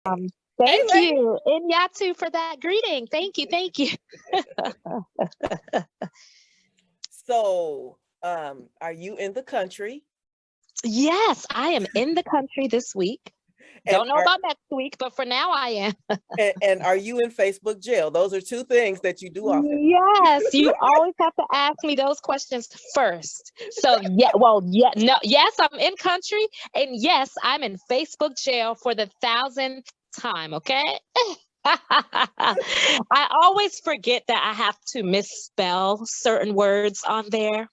Hey, Thank lady. you, Inyatu, for that greeting. Thank you, thank you. So, are you in the country? Yes, I am in the country this week. And Don't know are about next week, but for now I am. and are you in Facebook jail? Those are two things that you do often. Yes, you always have to ask me those questions first. So yeah, well, yeah, no, yes, I'm in country, and yes, I'm in Facebook jail for the thousandth time. Okay. I always forget that I have to misspell certain words on there,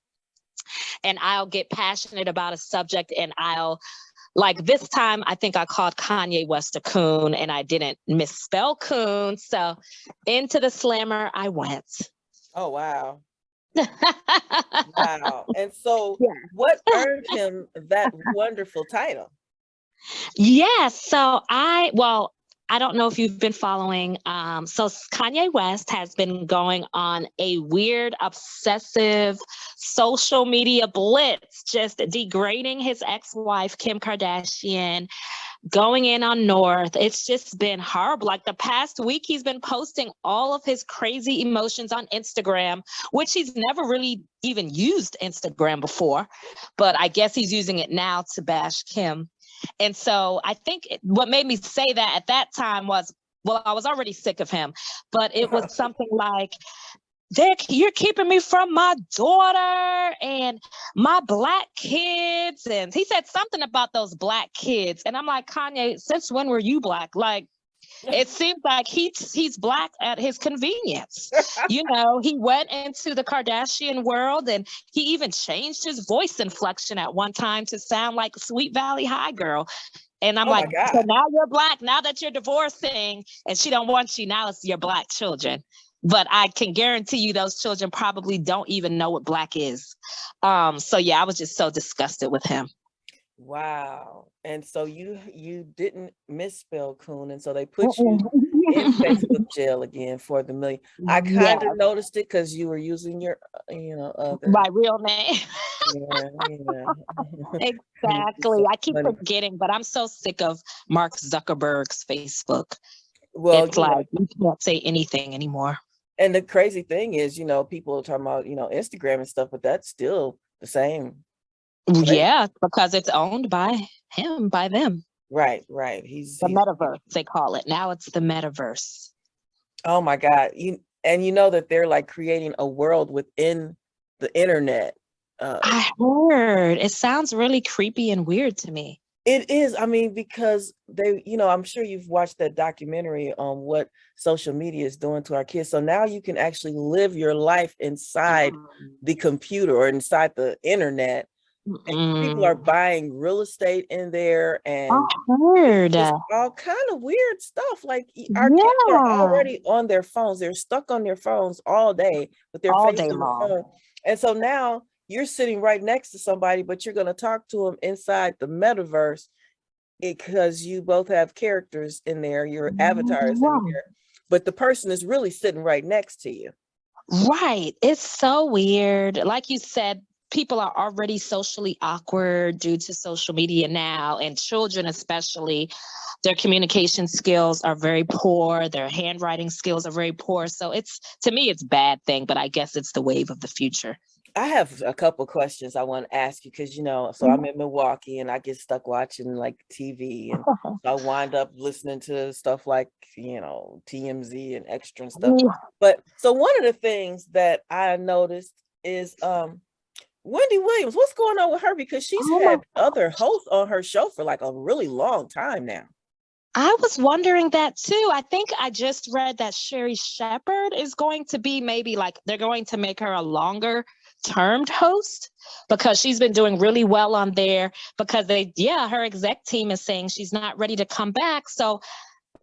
and I'll get passionate about a subject, and I'll like this time, I think I called Kanye West a coon and I didn't misspell coon. So into the slammer I went. Oh, wow. Yeah. Wow. And so what earned him that wonderful title? Yes. Well, I don't know if you've been following. So Kanye West has been going on a weird, obsessive social media blitz, just degrading his ex-wife, Kim Kardashian, going in on North. It's just been horrible. Like the past week, he's been posting all of his crazy emotions on Instagram, which he's never really even used Instagram before. But I guess he's using it now to bash Kim. And so I think what made me say that at that time was, well, I was already sick of him, but it was something like, you're keeping me from my daughter and my black kids. And he said something about those black kids. And I'm like, Kanye, since when were you black? Like, it seems like he's black at his convenience. You know, he went into the Kardashian world and he even changed his voice inflection at one time to sound like Sweet Valley High girl. And I'm Oh like, my so God. now you're black, now that you're divorcing and she don't want you, now it's your black children. But I can guarantee you those children probably don't even know what black is. So yeah, I was just so disgusted with him. Wow. And so you didn't misspell coon, and so they put you in Facebook jail again for the million. I Yeah, kind of noticed it because you were using your, other. my real name. Yeah, yeah. It's Exactly. so I keep funny. forgetting, but I'm so sick of Mark Zuckerberg's Facebook. Well, It's like you can't say anything anymore. and the crazy thing is, people are talking about, Instagram and stuff, but that's still the same. Right, Yeah, because it's owned by him, by them. right, right. He's The he's metaverse, they call it. Now it's the metaverse. oh my God. You know that they're like creating a world within the internet. Uh I heard. It sounds really creepy and weird to me. it is, I mean, because I'm sure you've watched that documentary on what social media is doing to our kids. So now you can actually live your life inside the computer or inside the internet. And people are Mm. buying real estate in there, I and it's heard. just all kind of weird stuff. Like our kids are Yeah. already on their phones. They're stuck on their phones all day with their All face day in the long. phone. And so now you're sitting right next to somebody, but you're going to talk to them inside the metaverse because you both have characters in there, your avatars in Right. there, but the person is really sitting right next to you. Right. It's so weird. Like you said, people are already socially awkward due to social media now, and children, especially, their communication skills are very poor. Their handwriting skills are very poor. So to me, it's a bad thing, but I guess it's the wave of the future. I have a couple questions I want to ask you because so I'm in Milwaukee and I get stuck watching like TV, and so I wind up listening to stuff like TMZ and Extra and stuff. But so one of the things that I noticed is Wendy Williams. What's going on with her? Because she's Oh my, had other hosts on her show for like a really long time now. I was wondering that too. I think I just read that Sherry Shepherd is going to be maybe like they're going to make her a longer termed host because she's been doing really well on there because her exec team is saying she's not ready to come back. So,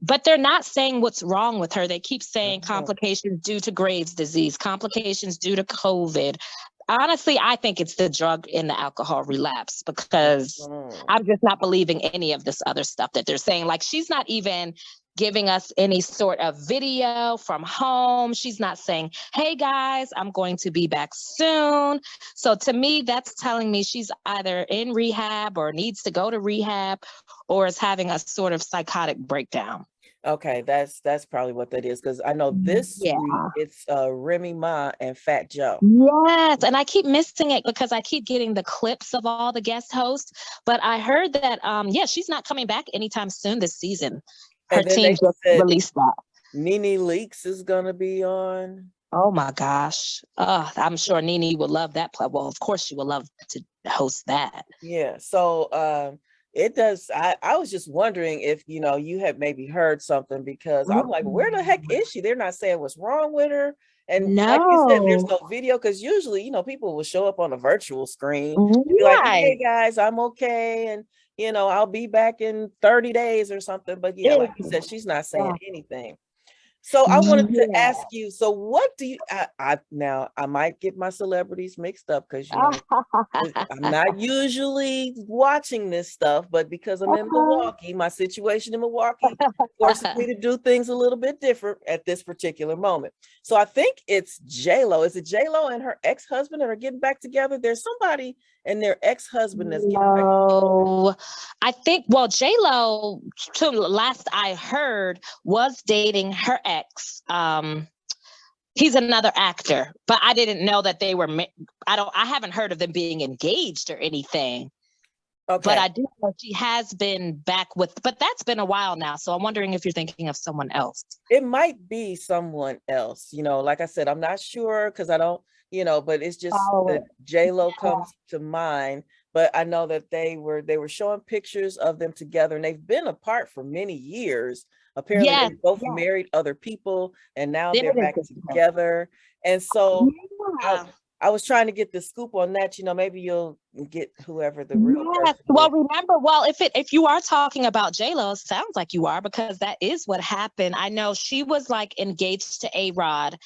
but they're not saying what's wrong with her. They keep saying complications due to Graves' disease, complications due to COVID. Honestly, I think it's the drug and the alcohol relapse because I'm just not believing any of this other stuff that they're saying. Like she's not even giving us any sort of video from home. She's not saying, hey guys, I'm going to be back soon. So to me, that's telling me she's either in rehab or needs to go to rehab or is having a sort of psychotic breakdown. Okay, that's probably what that is, because I know this week it's Remy Ma and Fat Joe. Yes, and I keep missing it because I keep getting the clips of all the guest hosts. But I heard that she's not coming back anytime soon this season. Her team just released that. Nene Leakes is gonna be on. Oh my gosh. I'm sure Nene would love that. Well, of course she would love to host that. Yeah. So it does. I was just wondering if, you had maybe heard something, because I'm like, where the heck is she? They're not saying what's wrong with her. And like you said, there's no video, because usually, people will show up on a virtual screen and be like, hey guys, I'm okay. And, I'll be back in 30 days or something. But yeah, like you said, she's not saying anything. So I wanted to ask you, so what do you, now I might get my celebrities mixed up, because, I'm not usually watching this stuff, but because I'm in Milwaukee, my situation in Milwaukee forces me to do things a little bit different at this particular moment. So I think it's J-Lo. Is it J-Lo and her ex-husband that are getting back together? There's somebody and their ex-husband that's getting back together. I think, well, J-Lo, last I heard, was dating her ex. He's another actor, but I didn't know that they were, I haven't heard of them being engaged or anything. Okay. But I do know she has been back but that's been a while now. So I'm wondering if you're thinking of someone else. It might be someone else, like I said, I'm not sure, because I don't, but it's just that J-Lo comes to mind. But I know that they were showing pictures of them together, and they've been apart for many years. Apparently they both married other people, and now they're back together. And so I was trying to get the scoop on that. Maybe you'll get whoever the real person is. Well, remember, if you are talking about J-Lo, it sounds like you are, because that is what happened. I know she was like engaged to A-Rod.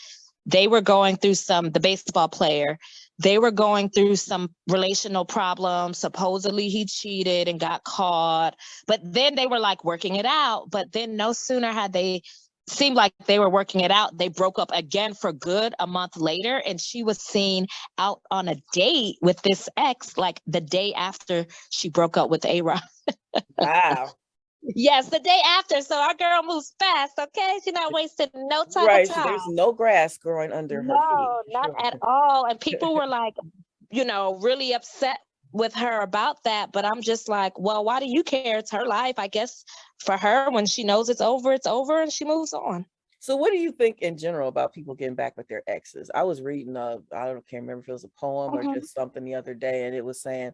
They were going through the baseball player. They were going through some relational problems. Supposedly he cheated and got caught, but then they were like working it out. But then no sooner had they seemed like they were working it out, they broke up again for good a month later. And she was seen out on a date with this ex, like the day after she broke up with A-Rod. Wow. Yes, the day after. So our girl moves fast, okay? She's not wasting no time. Right. So there's no grass growing under her feet. No, not at all. And people were like, really upset with her about that. But I'm just like, well, why do you care? It's her life. I guess for her, when she knows it's over, and she moves on. So what do you think in general about people getting back with their exes? I was reading can't remember if it was a poem or just something the other day, and it was saying,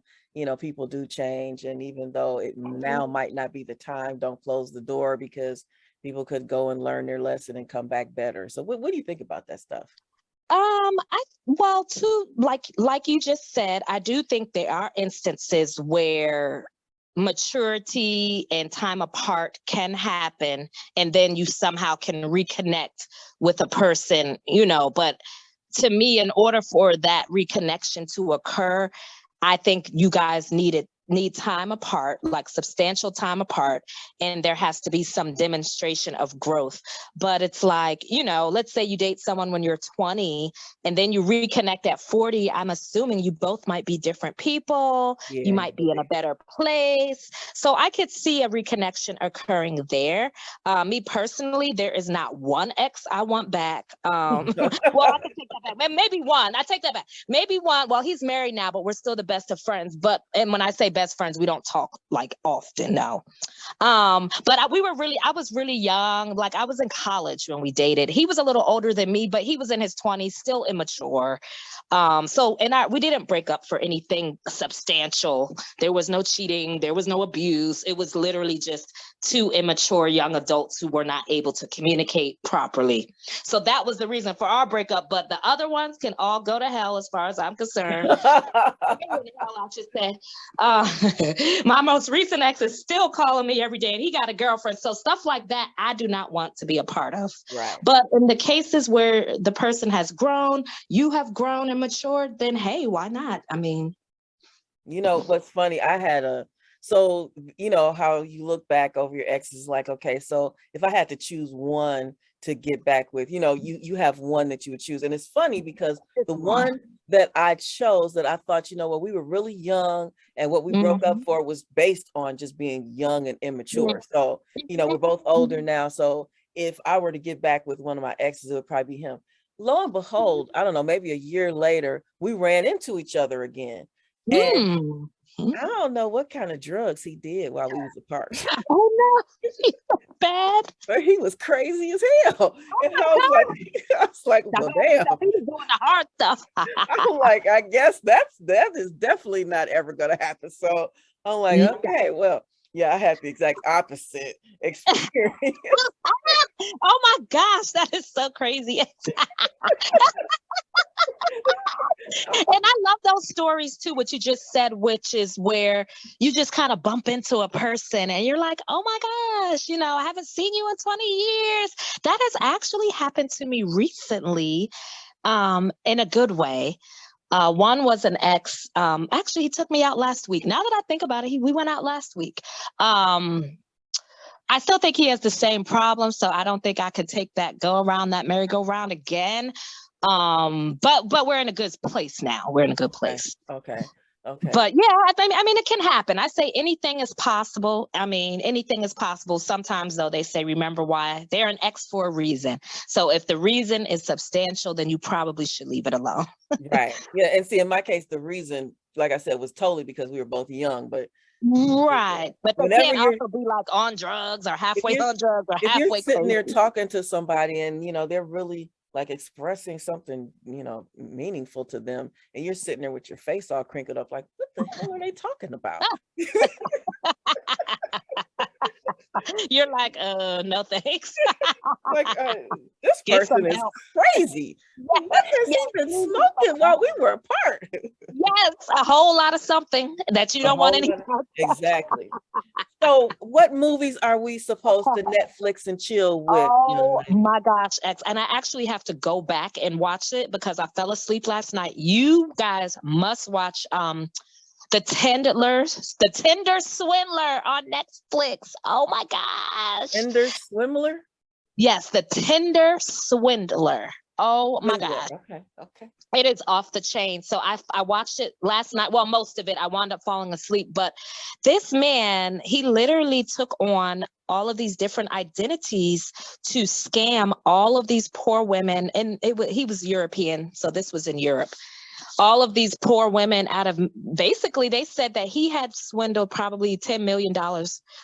people do change, and even though it now might not be the time, don't close the door, because people could go and learn their lesson and come back better. So what do you think about that stuff? Like you just said, I do think there are instances where maturity and time apart can happen, and then you somehow can reconnect with a person, but to me, in order for that reconnection to occur, I think you guys need time apart, like substantial time apart, and there has to be some demonstration of growth. But it's like, let's say you date someone when you're 20 and then you reconnect at 40. I'm assuming you both might be different people. Yeah. You might be in a better place. So I could see a reconnection occurring there. Me personally, there is not one ex I want back. Well, I can take that back. Maybe one. I take that back. Maybe one. Well, he's married now, but we're still the best of friends. And when I say best friends, we don't talk like often, no. But I was really young. Like I was in college when we dated. He was a little older than me, but he was in his 20s, still immature. We didn't break up for anything substantial. There was no cheating. There was no abuse. It was literally just two immature young adults who were not able to communicate properly. So that was the reason for our breakup. But the other ones can all go to hell as far as I'm concerned. I should say. My most recent ex is still calling me every day, and he got a girlfriend. So stuff like that, I do not want to be a part of. Right. But in the cases where the person has grown, you have grown and matured, then hey, why not? I mean, what's funny? I had So, you know, how you look back over your exes, like, okay, so if I had to choose one to get back with, you know, you have one that you would choose. And it's funny because the one that I chose that I thought, you know what, we were really young and what we broke up for was based on just being young and immature. So, you know, we're both older now. So if I were to get back with one of my exes, it would probably be him. Lo and behold, I don't know, maybe a year later, we ran into each other again. And I don't know what kind of drugs he did while we was apart. Oh no, he's so bad. But he was crazy as hell. And I was like, well, damn. He was doing the hard stuff. I'm like, I guess that is definitely not ever gonna happen. So I'm like, okay, well, yeah, I had the exact opposite experience. Oh my gosh, that is so crazy. And I love those stories too, what you just said, which is where you just kind of bump into a person and you're like, oh my gosh, you know, I haven't seen you in 20 years. That has actually happened to me recently, in a good way. One was an ex. Actually, he took me out last week. Now that I think about it, we went out last week. I still think he has the same problem, so I don't think I could take that merry-go-round again. But we're in a good place now. We're in a good place. Okay. But yeah, I mean, it can happen. I say anything is possible. I mean, anything is possible. Sometimes though, they say, remember why they're an ex for a reason. So if the reason is substantial, then you probably should leave it alone. Right. Yeah. And see, in my case, the reason, like I said, was totally because we were both young, but right. But they can't also be like on drugs or halfway on drugs or if halfway you're sitting crazy. there talking to somebody and, you know, they're really like expressing something, you know, meaningful to them, and you're sitting there with your face all crinkled up, like, what the hell are they talking about? You're like, no thanks. Like, this person is crazy. What has he been smoking while we were apart? Yes, a whole lot of something that you don't want anymore. Exactly. So what movies are we supposed to Netflix and chill with? Oh my gosh, X. And I actually have to go back and watch it because I fell asleep last night. You guys must watch the Tinder Swindler on Netflix. Oh my gosh. Tinder Swindler? Yes, the Tinder Swindler. Oh my gosh. Okay. It is off the chain. So I watched it last night. Well, most of it. I wound up falling asleep. But this man, he literally took on all of these different identities to scam all of these poor women. And he was European. So this was in Europe. All of these poor women out of, basically, they said that he had swindled probably $10 million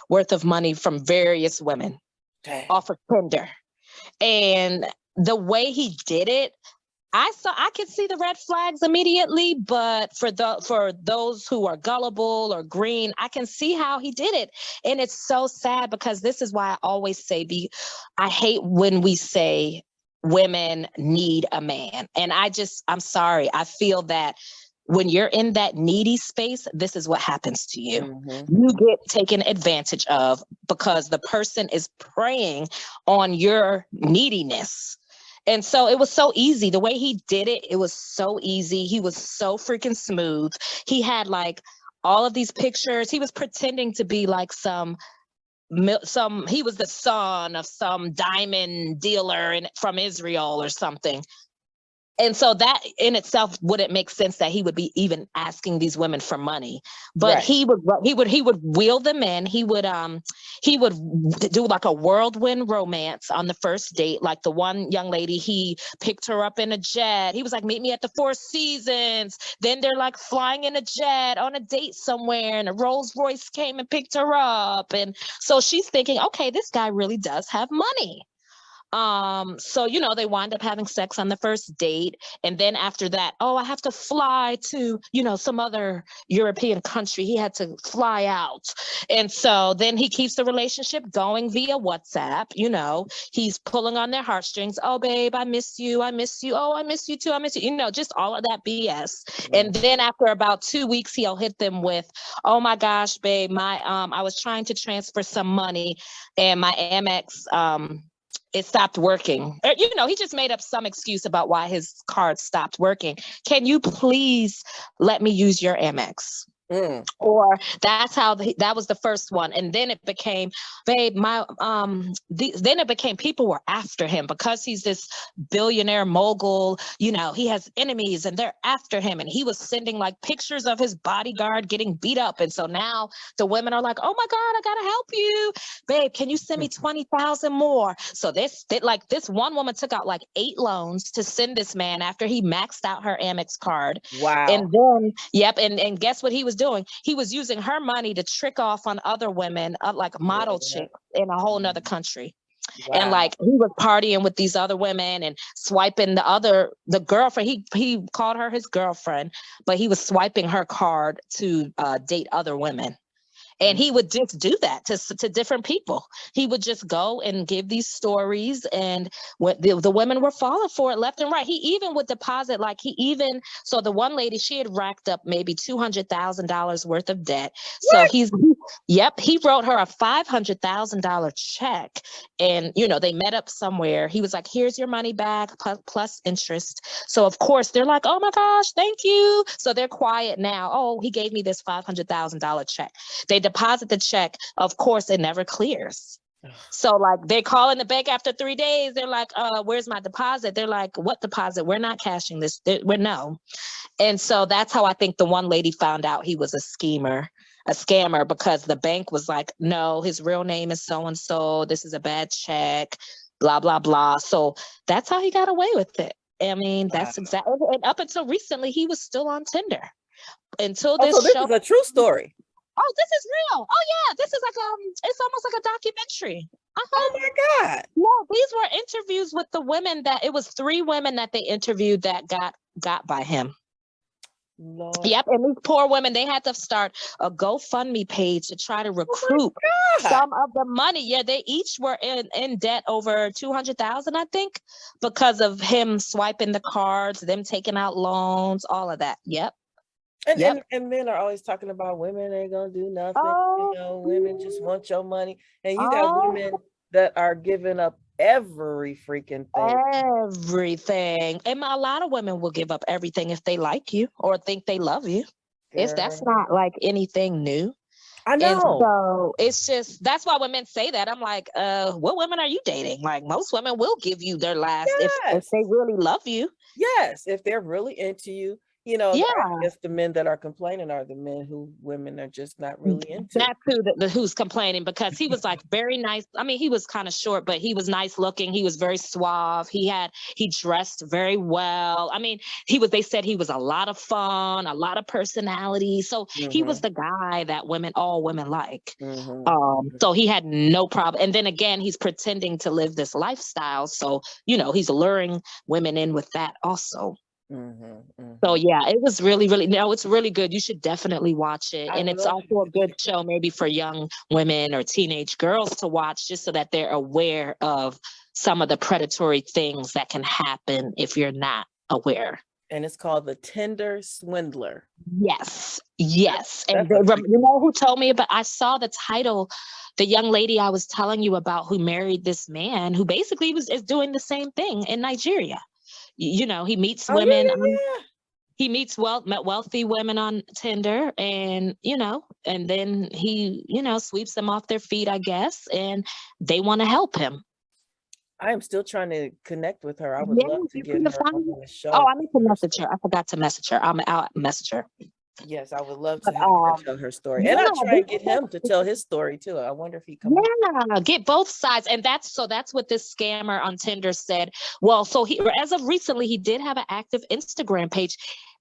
worth of money from various women off of Tinder. And the way he did it, I could see the red flags immediately, but for those who are gullible or green, I can see how he did it. And it's so sad because this is why I always say, I hate when we say women need a man. And I'm sorry. I feel that when you're in that needy space, this is what happens to you. Mm-hmm. You get taken advantage of because the person is preying on your neediness. And so it was so easy. The way he did it, it was so easy. He was so freaking smooth. He had like all of these pictures. He was pretending to be like he was the son of some diamond dealer from Israel or something. And so that in itself wouldn't make sense that he would be even asking these women for money. But right. he would wheel them in. He would do like a whirlwind romance on the first date. Like the one young lady, he picked her up in a jet. He was like, meet me at the Four Seasons. Then they're like flying in a jet on a date somewhere, and a Rolls Royce came and picked her up. And so she's thinking, okay, this guy really does have money. So, you know, they wind up having sex on the first date. And then after that, I have to fly to, some other European country. He had to fly out. And so then he keeps the relationship going via WhatsApp. He's pulling on their heartstrings. Oh, babe, I miss you. I miss you. Oh, I miss you too. I miss you. Just all of that BS. Mm-hmm. And then after about 2 weeks, he'll hit them with, oh my gosh, babe, I was trying to transfer some money and my Amex, it stopped working. He just made up some excuse about why his card stopped working. Can you please let me use your Amex? Or that's how that was the first one. And then it became, babe, then it became people were after him because he's this billionaire mogul, he has enemies and they're after him. And he was sending like pictures of his bodyguard getting beat up. And so now the women are like, oh my God, I gotta help you. Babe, can you send me 20,000 more? So this one woman took out like 8 loans to send this man after he maxed out her Amex card. Wow. And then, and guess what he was doing? He was using her money to trick off on other women, like model chicks in a whole nother country. Wow. And like he was partying with these other women and swiping the girlfriend. He called her his girlfriend, but he was swiping her card to date other women. And he would just do that to different people. He would just go and give these stories, and the women were falling for it left and right. He even would deposit, so the one lady, she had racked up maybe $200,000 worth of debt. What? So he wrote her a $500,000 check, and they met up somewhere. He was like, here's your money back plus interest. So of course they're like, oh my gosh, thank you. So they're quiet now. Oh, he gave me this $500,000 check. They deposit the check. Of course, it never clears. So like they call in the bank after 3 days. They're like, where's my deposit? They're like, what deposit? We're not cashing this. No. And so that's how I think the one lady found out he was a scammer, because the bank was like, no, his real name is so-and-so. This is a bad check, blah, blah, blah. So that's how he got away with it. I mean, that's exactly. And up until recently, he was still on Tinder. Until this show. This is a true story. Oh, this is real. Oh yeah, this is like it's almost like a documentary. Oh my God. No, these were interviews with the women it was 3 women that they interviewed that got by him. Lord. Yep, and these poor women, they had to start a GoFundMe page to try to recruit some of the money. Yeah, they each were in debt over $200,000, I think, because of him swiping the cards, them taking out loans, all of that. Yep. And men are always talking about women ain't gonna do nothing. Women just want your money. And you got women that are giving up every freaking thing. Everything. And a lot of women will give up everything if they like you or think they love you. That's not like anything new. I know. And so it's just, that's why when men say that, I'm like, what women are you dating? Like most women will give you their last if they really love you. Yes, if they're really into you. I guess the men that are complaining are the men who women are just not really into. That's who's complaining, because he was like very nice. I mean, he was kind of short, but he was nice looking. He was very suave. He dressed very well. I mean, they said he was a lot of fun, a lot of personality. So he was the guy that all women like. So he had no problem. And then again, he's pretending to live this lifestyle. So, he's luring women in with that also. So yeah, it was really, really, it's really good. You should definitely watch it. And it's also a good show maybe for young women or teenage girls to watch, just so that they're aware of some of the predatory things that can happen if you're not aware. And it's called the Tinder Swindler. Yes. And you know who told me about? I saw the title, the young lady I was telling you about who married this man who basically is doing the same thing in Nigeria. He meets women. He meets wealthy women on Tinder, and and then he sweeps them off their feet, I guess, and they want to help him. I am still trying to connect with her. I would love to get her on the show. Oh, I need to message her. I forgot to message her. I'll message her. Yes, I would love to have her tell her story. And I'll try and get him to tell his story too. I wonder if he comes. Yeah, get both sides. And that's what this scammer on Tinder said. Well, so as of recently, he did have an active Instagram page.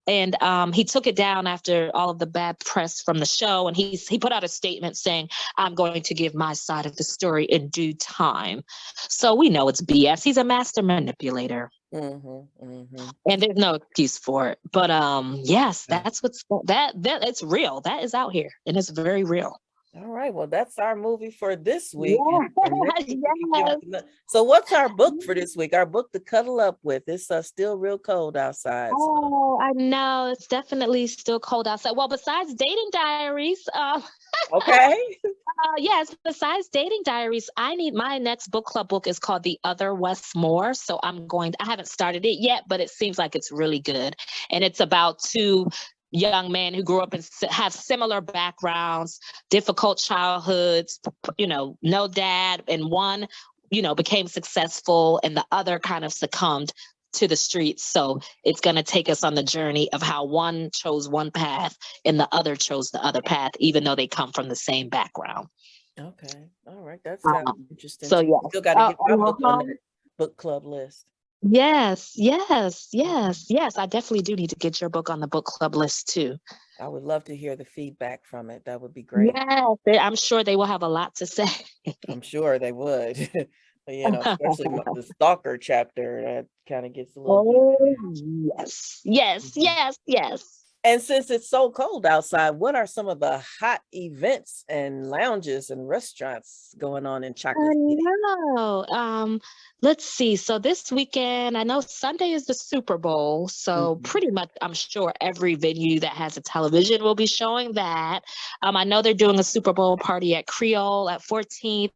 And he took it down after all of the bad press from the show. And he put out a statement saying, I'm going to give my side of the story in due time. So we know it's BS. He's a master manipulator. And there's no excuse for it. But yes, that's that it's real. That is out here. And it's very real. All right. Well, that's our movie for this week. Yes. So what's our book for this week? Our book to cuddle up with. It's still real cold outside. Oh, I know. It's definitely still cold outside. Well, besides Dating Diaries. Okay. Yes, besides Dating Diaries, my next book club book is called The Other Westmore. So I haven't started it yet, but it seems like it's really good. And it's about 2 young men who grew up and have similar backgrounds, difficult childhoods, no dad, and one, became successful and the other kind of succumbed to the streets. So it's going to take us on the journey of how one chose one path and the other chose the other path, even though they come from the same background. Okay. All right. That sounds interesting. So Yeah. Still got to get my book on that that book club list. Yes. I definitely do need to get your book on the book club list too. I would love to hear the feedback from it. That would be great. Yes, I'm sure they will have a lot to say. I'm sure they would. Especially the stalker chapter, that kind of gets a little deep. Yes. And since it's so cold outside, what are some of the hot events and lounges and restaurants going on in Chocolate City? Let's see. So this weekend, I know Sunday is the Super Bowl. So pretty much, I'm sure every venue that has a television will be showing that. I know they're doing a Super Bowl party at Creole at 14th.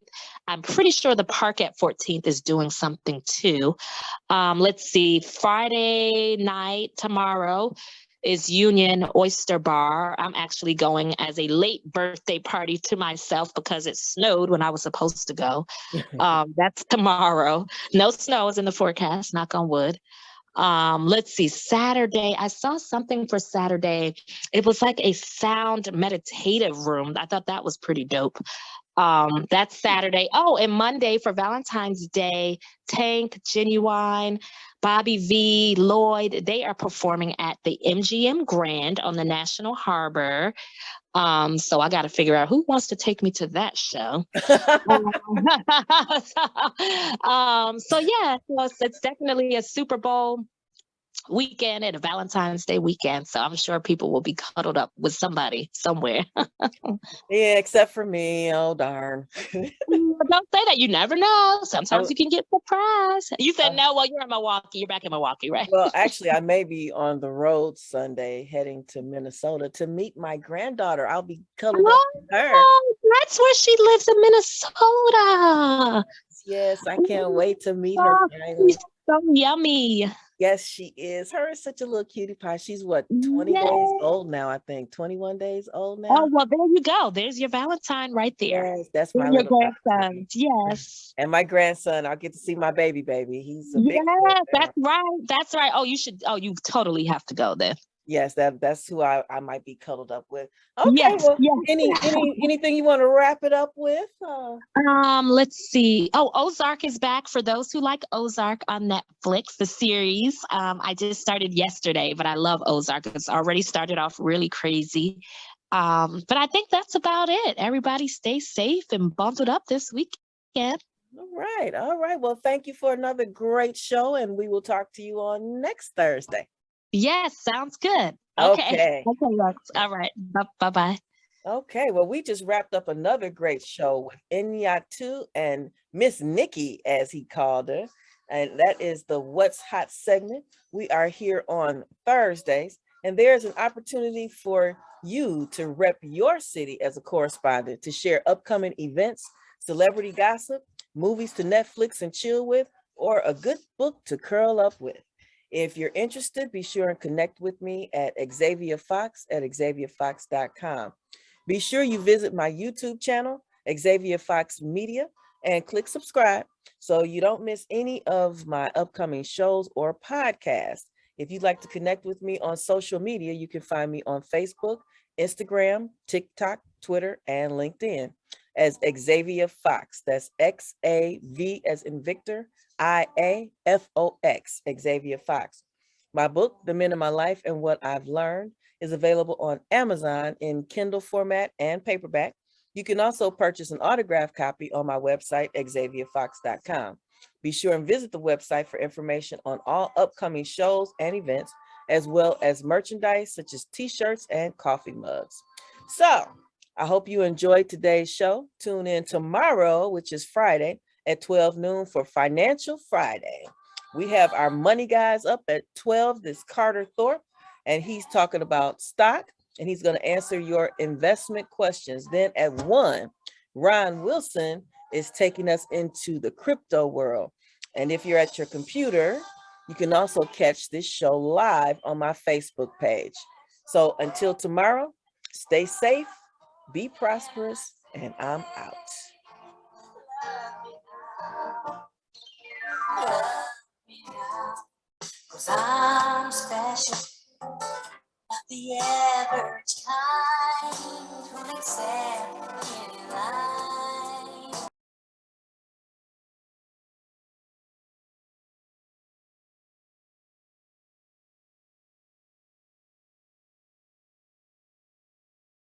I'm pretty sure the park at 14th is doing something too. Let's see. Friday night, tomorrow, is Union Oyster Bar. I'm actually going as a late birthday party to myself because it snowed when I was supposed to go. That's tomorrow. No snow is in the forecast, knock on wood. Let's see, Saturday, I saw something for Saturday. It was like a sound meditative room. I thought that was pretty dope. That's Saturday. Oh, and Monday for Valentine's Day, Tank, Genuine, Bobby V, Lloyd, they are performing at the MGM Grand on the National Harbor. So I got to figure out who wants to take me to that show. It's definitely a Super Bowl weekend and a Valentine's Day weekend. So I'm sure people will be cuddled up with somebody somewhere. Yeah, except for me. Oh, darn. Don't say that. You never know. Sometimes you can get surprised. You said no. Well, you're in Milwaukee. You're back in Milwaukee, right? Well, actually, I may be on the road Sunday heading to Minnesota to meet my granddaughter. I'll be cuddled up with her. That's where she lives in Minnesota. Yes, I can't wait to meet her. She's so yummy. Yes, she is. Her is such a little cutie pie. She's 20 days old now, I think. 21 days old now. Oh, well, there you go. There's your Valentine right there. Yes, that's my little grandson. Yes. And my grandson, I'll get to see my baby. He's a big that's right. Oh, you totally have to go then. Yes, that's who I might be cuddled up with. Okay, anything you want to wrap it up with? Let's see. Oh, Ozark is back for those who like Ozark on Netflix, the series. I just started yesterday, but I love Ozark. It's already started off really crazy. But I think that's about it. Everybody stay safe and bundled up this weekend. All right. Well, thank you for another great show, and we will talk to you on next Thursday. Yes, sounds good. Okay. All right. Bye-bye. Okay. Well, we just wrapped up another great show with Inyatu and Miss Nikki, as he called her. And that is the What's Hot segment. We are here on Thursdays, and there's an opportunity for you to rep your city as a correspondent, to share upcoming events, celebrity gossip, movies to Netflix and chill with, or a good book to curl up with. If you're interested, be sure and connect with me at Xavier Fox at xavierfox.com. Be sure you visit my YouTube channel, Xavier Fox Media, and click subscribe so you don't miss any of my upcoming shows or podcasts. If you'd like to connect with me on social media, you can find me on Facebook, Instagram, TikTok, Twitter, and LinkedIn as Xavier Fox. That's XAV as in Victor, IAFOX, Xavier Fox. My book, The Men in My Life and What I've Learned, is available on Amazon in Kindle format and paperback. You can also purchase an autographed copy on my website, xavierfox.com. Be sure and visit the website for information on all upcoming shows and events, as well as merchandise such as t-shirts and coffee mugs. So I hope you enjoyed today's show. Tune in tomorrow, which is Friday, at 12 noon for Financial Friday. We have our money guys up at 12. This Carter Thorpe, and he's talking about stock, and he's going to answer your investment questions. Then at 1, Ron Wilson is taking us into the crypto world. And if you're at your computer, you can also catch this show live on my Facebook page. So until tomorrow, stay safe, be prosperous, and I'm out. Cause I'm special, not the average kind who accepts